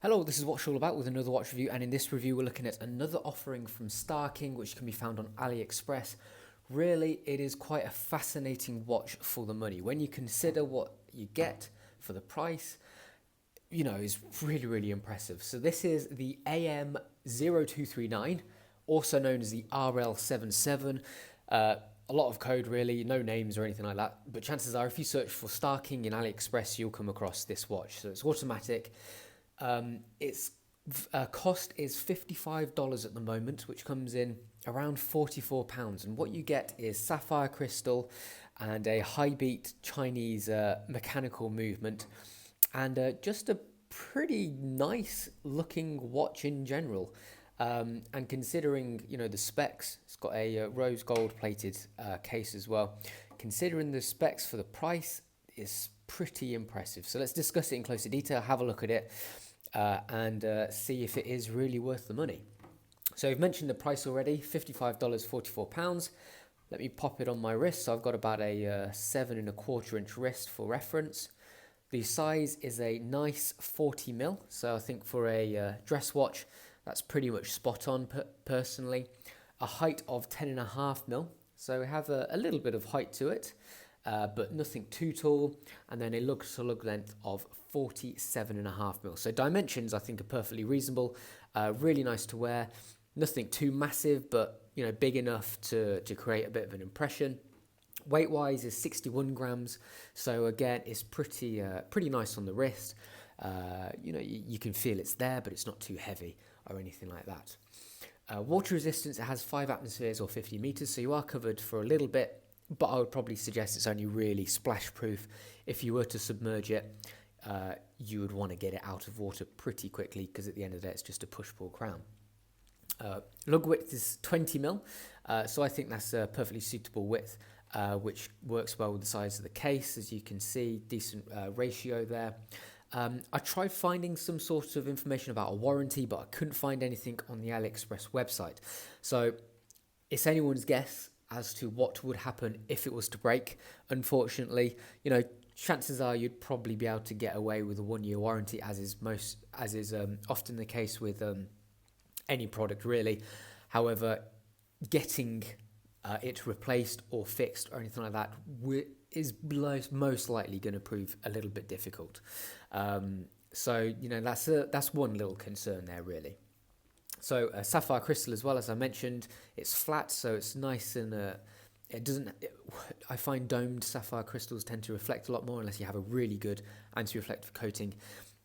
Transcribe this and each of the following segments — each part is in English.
Hello, this is Watch All About with another watch review, and in this review we're looking at another offering from Star King, which can be found on AliExpress. Really, it is quite a fascinating watch for the money. When you consider what you get for the price, is really impressive. So this is the AM0239, also known as the RL77. A lot of code really, no names or anything like that, but chances are if you search for Star King in AliExpress, you'll come across this watch. So it's automatic. Its cost is $55 at the moment, which comes in around £44. And what you get is sapphire crystal and a high beat Chinese mechanical movement, and just a pretty nice looking watch in general. And considering the specs, it's got a rose gold plated case as well. Considering the specs for the price, is pretty impressive. So let's discuss it in closer detail, have a look at it, and see if it is really worth the money. So I've mentioned the price already, $55, £44. Let me pop it on my wrist. So I've got about a 7¼ inch wrist for reference. The size is a nice 40mm, so I think for a dress watch, that's pretty much spot on personally. A height of 10.5mm, so we have a little bit of height to it, but nothing too tall, and then a lug-to-lug length of 47.5mm. So dimensions I think are perfectly reasonable, really nice to wear, nothing too massive, but big enough to create a bit of an impression. Weight wise is 61 grams, so again it's pretty nice on the wrist. You can feel it's there, but it's not too heavy or anything like that. Water resistance, it has 5 atmospheres or 50 meters, so you are covered for a little bit, but I would probably suggest it's only really splash proof. If you were to submerge it, you would want to get it out of water pretty quickly, because at the end of the day it's just a push-pull crown. Lug width is 20mm, so I think that's a perfectly suitable width, which works well with the size of the case. As you can see, decent ratio there. I tried finding some sort of information about a warranty, but I couldn't find anything on the AliExpress website. So it's anyone's guess as to what would happen if it was to break. Unfortunately, chances are you'd probably be able to get away with a 1-year warranty, as is often the case with any product really. However, getting it replaced or fixed or anything like that is most likely going to prove a little bit difficult. So that's one little concern there really. So sapphire crystal as well, as I mentioned, it's flat, so it's nice, and I find domed sapphire crystals tend to reflect a lot more unless you have a really good anti-reflective coating.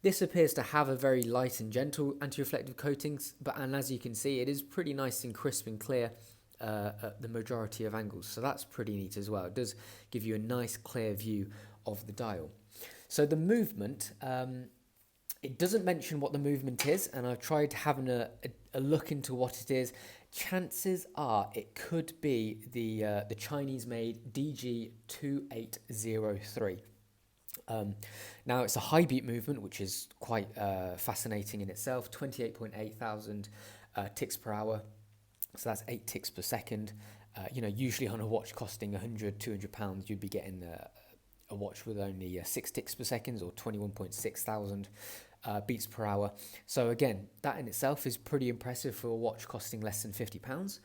This appears to have a very light and gentle anti-reflective coatings, and as you can see, it is pretty nice and crisp and clear at the majority of angles, so that's pretty neat as well. It does give you a nice clear view of the dial. So the movement, it doesn't mention what the movement is, and I've tried having a look into what it is. Chances are it could be the Chinese-made DG2803. Now it's a high beat movement, which is quite fascinating in itself. 28.8 thousand ticks per hour, so that's 8 ticks per second. Usually on a watch costing £100-200, you'd be getting a watch with only 6 ticks per second, or 21.6 thousand beats per hour. So again, that in itself is pretty impressive for a watch costing less than £50.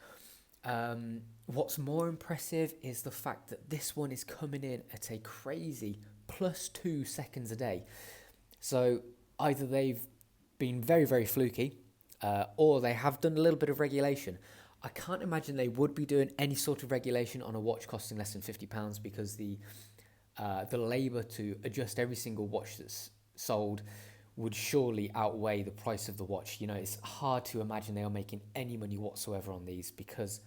What's more impressive is the fact that this one is coming in at a crazy +2 seconds a day. So either they've been very fluky, or they have done a little bit of regulation. I can't imagine they would be doing any sort of regulation on a watch costing less than £50, because the labour to adjust every single watch that's sold would surely outweigh the price of the watch. It's hard to imagine they are making any money whatsoever on these, because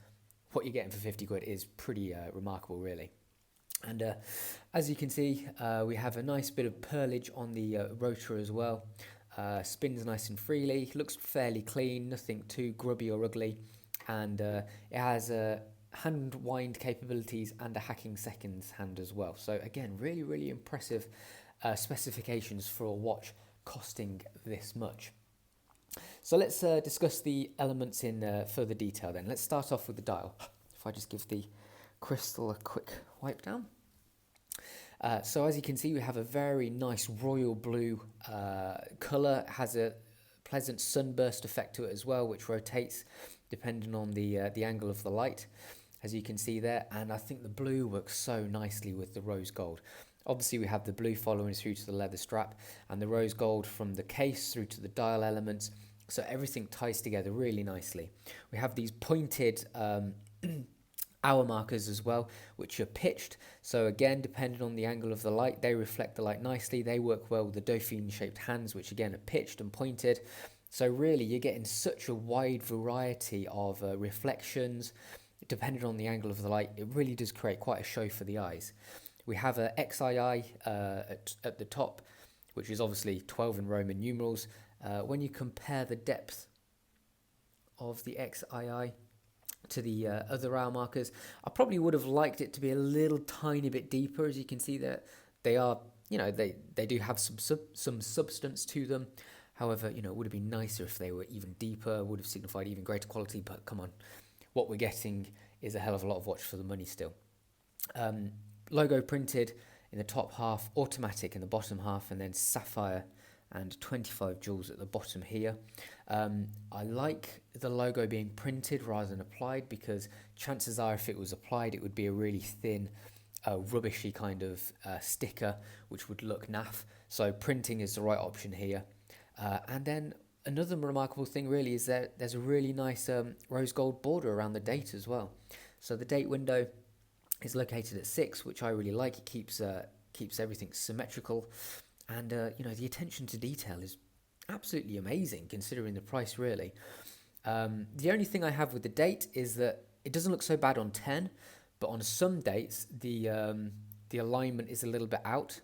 what you're getting for 50 quid is pretty remarkable really. And as you can see, we have a nice bit of pearlage on the rotor as well. Spins nice and freely, looks fairly clean, nothing too grubby or ugly, and it has hand wind capabilities and a hacking seconds hand as well. So again, really impressive specifications for a watch costing this much. So let's discuss the elements in further detail then. Let's start off with the dial. If I just give the crystal a quick wipe down. So as you can see, we have a very nice royal blue colour. It has a pleasant sunburst effect to it as well, which rotates depending on the angle of the light, as you can see there. And I think the blue works so nicely with the rose gold. Obviously we have the blue following through to the leather strap, and the rose gold from the case through to the dial elements, so everything ties together really nicely. We have these pointed hour markers as well, which are pitched, so again, depending on the angle of the light, they reflect the light nicely. They work well with the Dauphine shaped hands, which again are pitched and pointed. So really you're getting such a wide variety of reflections depending on the angle of the light. It really does create quite a show for the eyes. We have a XII at the top, which is obviously 12 in Roman numerals. When you compare the depth of the XII to the other hour markers, I probably would have liked it to be a little tiny bit deeper. As you can see there, they are, they do have some substance to them. However, it would have been nicer if they were even deeper, would have signified even greater quality, but come on, what we're getting is a hell of a lot of watch for the money still. Logo printed in the top half, automatic in the bottom half, and then sapphire and 25 jewels at the bottom here. I like the logo being printed rather than applied, because chances are if it was applied it would be a really thin, rubbishy kind of sticker, which would look naff. So printing is the right option here. And then another remarkable thing really is that there's a really nice rose gold border around the date as well. So the date window is located at 6, which I really like. It keeps everything symmetrical, and the attention to detail is absolutely amazing considering the price really. The only thing I have with the date is that it doesn't look so bad on 10, but on some dates the alignment is a little bit out.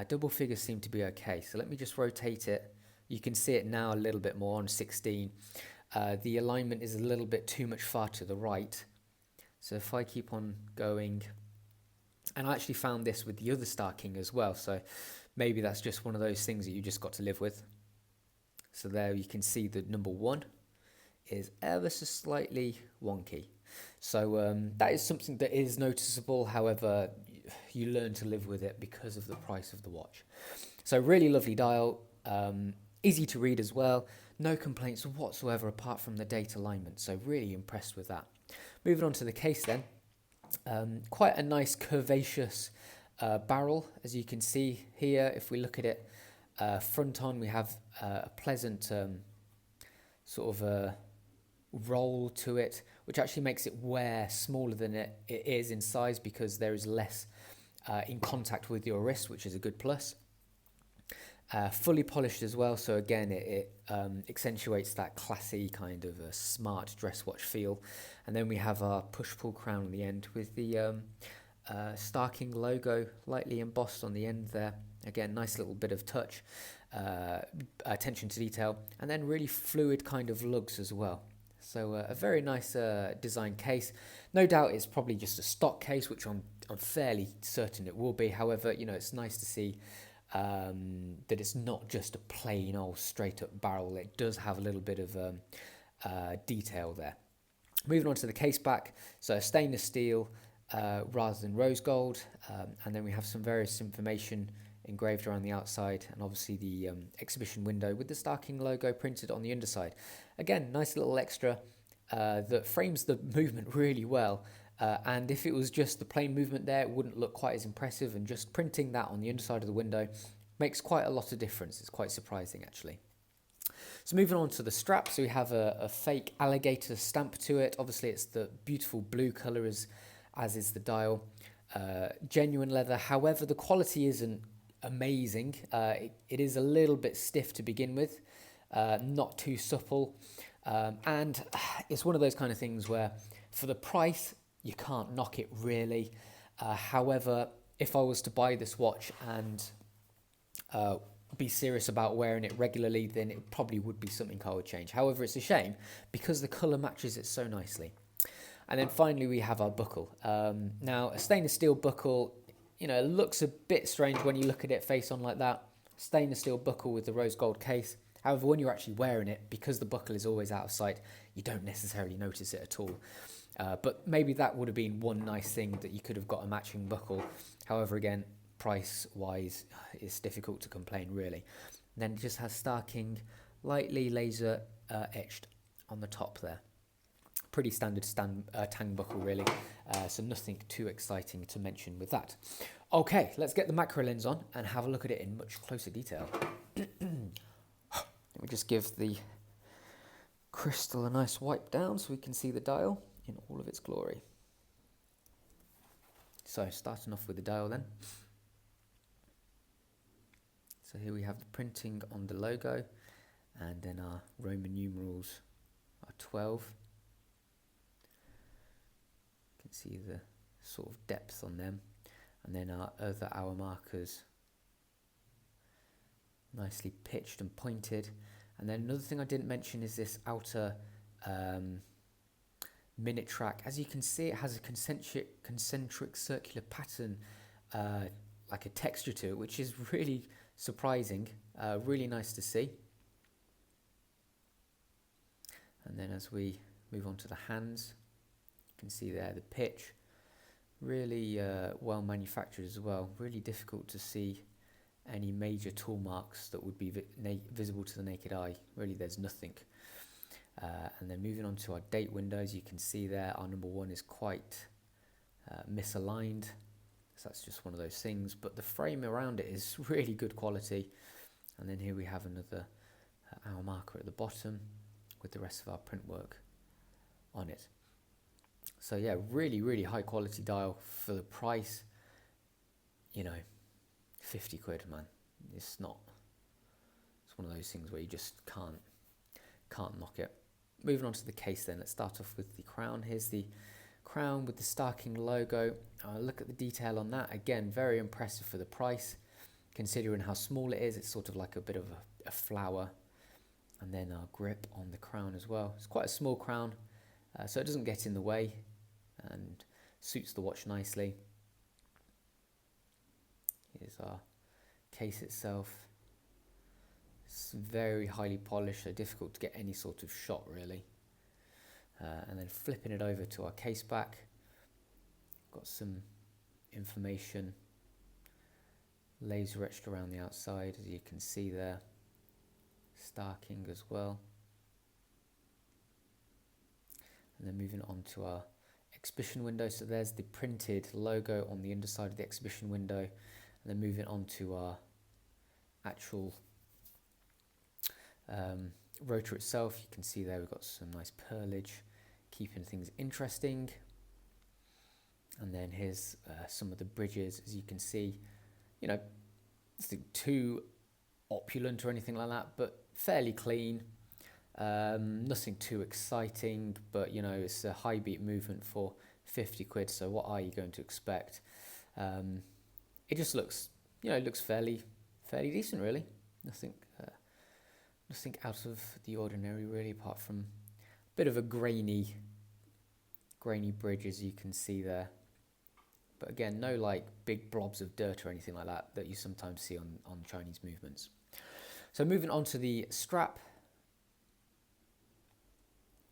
Double figures seem to be okay. So let me just rotate it. You can see it now a little bit more on 16. The alignment is a little bit too much far to the right. So if I keep on going, and I actually found this with the other Star King as well, so maybe that's just one of those things that you just got to live with. So there you can see the number 1 is ever so slightly wonky. So that is something that is noticeable. However, you learn to live with it because of the price of the watch. So really lovely dial, easy to read as well. No complaints whatsoever apart from the date alignment. So really impressed with that. Moving on to the case then. Quite a nice curvaceous barrel, as you can see here. If we look at it front on, we have a pleasant sort of a roll to it, which actually makes it wear smaller than it is in size, because there is less in contact with your wrist, which is a good plus. Fully polished as well, so again it accentuates that classy kind of a smart dress watch feel. And then we have our push-pull crown on the end with the Star King logo lightly embossed on the end there. Again, nice little bit of touch, attention to detail, and then really fluid kind of lugs as well. So a very nice design case. No doubt it's probably just a stock case, which I'm fairly certain it will be. However, it's nice to see that it's not just a plain old straight up barrel. It does have a little bit of detail there. Moving on to the case back, so stainless steel rather than rose gold, and then we have some various information engraved around the outside, and obviously the exhibition window with the Star King logo printed on the underside. Again, nice little extra that frames the movement really well. And if it was just the plain movement there, it wouldn't look quite as impressive, and just printing that on the underside of the window makes quite a lot of difference. It's quite surprising actually. So moving on to the strap, so we have a fake alligator stamp to it. Obviously it's the beautiful blue colour as is the dial. Genuine leather, however the quality isn't amazing. It is a little bit stiff to begin with, not too supple, and it's one of those kind of things where for the price you can't knock it really. However, if I was to buy this watch and be serious about wearing it regularly, then it probably would be something I would change. However, it's a shame because the colour matches it so nicely. And then finally we have our buckle. Now a stainless steel buckle, it looks a bit strange when you look at it face on like that. Stainless steel buckle with the rose gold case. However, when you're actually wearing it, because the buckle is always out of sight, you don't necessarily notice it at all. But maybe that would have been one nice thing, that you could have got a matching buckle. However, again, price-wise, it's difficult to complain really. Then it just has Starking lightly laser etched on the top there. Pretty standard tang buckle really, so nothing too exciting to mention with that. Okay, let's get the macro lens on and have a look at it in much closer detail. Let me just give the crystal a nice wipe down so we can see the dial in all of its glory. So starting off with the dial then. So here we have the printing on the logo, and then our Roman numerals are 12. You can see the sort of depth on them, and then our other hour markers nicely pitched and pointed. And then another thing I didn't mention is this outer minute track. As you can see, it has a concentric circular pattern, like a texture to it, which is really surprising, really nice to see. And then as we move on to the hands, you can see there the pitch, really well manufactured as well. Really difficult to see any major tool marks that would be visible to the naked eye. Really, there's nothing. And then moving on to our date windows, you can see there our number 1 is quite misaligned. So that's just one of those things, but the frame around it is really good quality. And then here we have another hour marker at the bottom with the rest of our print work on it. So yeah, really high quality dial for the price. You know, 50 quid, man. It's not. It's one of those things where you just can't knock it. Moving on to the case then, let's start off with the crown. Here's the crown with the Starking logo. Look at the detail on that. Again, very impressive for the price, considering how small it is. It's sort of like a bit of a flower. And then our grip on the crown as well. It's quite a small crown, so it doesn't get in the way and suits the watch nicely. Here's our case itself. It's very highly polished, so difficult to get any sort of shot really. And then flipping it over to our case back, got some information laser etched around the outside, as you can see there. Starking as well. And then moving on to our exhibition window, so there's the printed logo on the underside of the exhibition window. And then moving on to our actual rotor itself, you can see there we've got some nice pearlage, keeping things interesting. And then here's some of the bridges, as you can see, you know, nothing too opulent or anything like that, but fairly clean. Nothing too exciting, but you know, it's a high beat movement for 50 quid, so what are you going to expect? It just looks, you know, it looks fairly decent really. Nothing out of the ordinary really, apart from a bit of a grainy bridge, as you can see there. But again, no like big blobs of dirt or anything like that you sometimes see on Chinese movements. So moving on to the strap,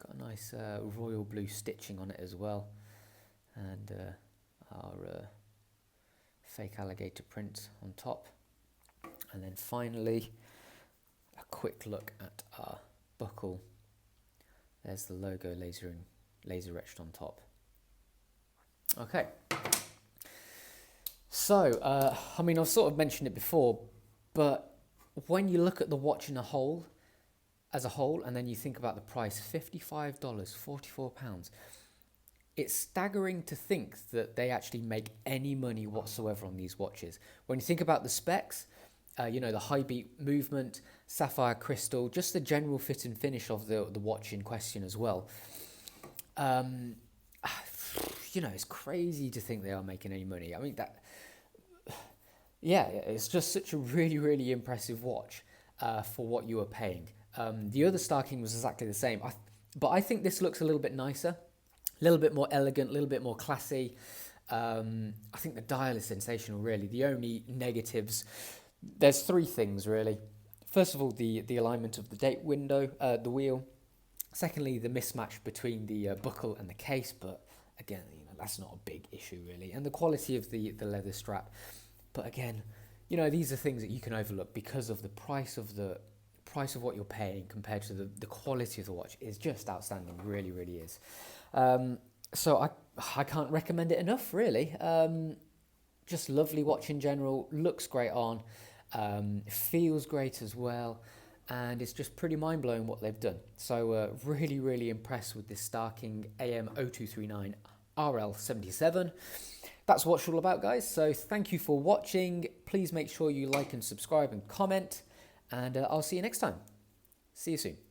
got a nice royal blue stitching on it as well, and our fake alligator print on top. And then finally, a quick look at our buckle. There's the logo laser etched on top. Okay. So, I mean, I've sort of mentioned it before, but when you look at the watch as a whole, and then you think about the price, $55, £44, it's staggering to think that they actually make any money whatsoever on these watches. When you think about the specs, you know, the high beat movement, sapphire crystal, just the general fit and finish of the watch in question as well. You know, it's crazy to think they are making any money. I mean, yeah, it's just such a really impressive watch for what you are paying. The other Starking was exactly the same, but I think this looks a little bit nicer, a little bit more elegant, a little bit more classy. I think the dial is sensational, really. The only negatives, there's 3 things, really. First of all, the alignment of the date window, the wheel. Secondly, the mismatch between the buckle and the case, but again, you know, that's not a big issue, really. And the quality of the leather strap. But again, you know, these are things that you can overlook because of the price of what you're paying compared to the quality of the watch is just outstanding. Really, really is. So I can't recommend it enough, really. Just lovely watch in general, looks great on, feels great as well, and it's just pretty mind-blowing what they've done. So really, really impressed with this Starking AM0239 RL77. That's what it's all about, guys. So thank you for watching. Please make sure you like and subscribe and comment, and I'll see you next time. See you soon.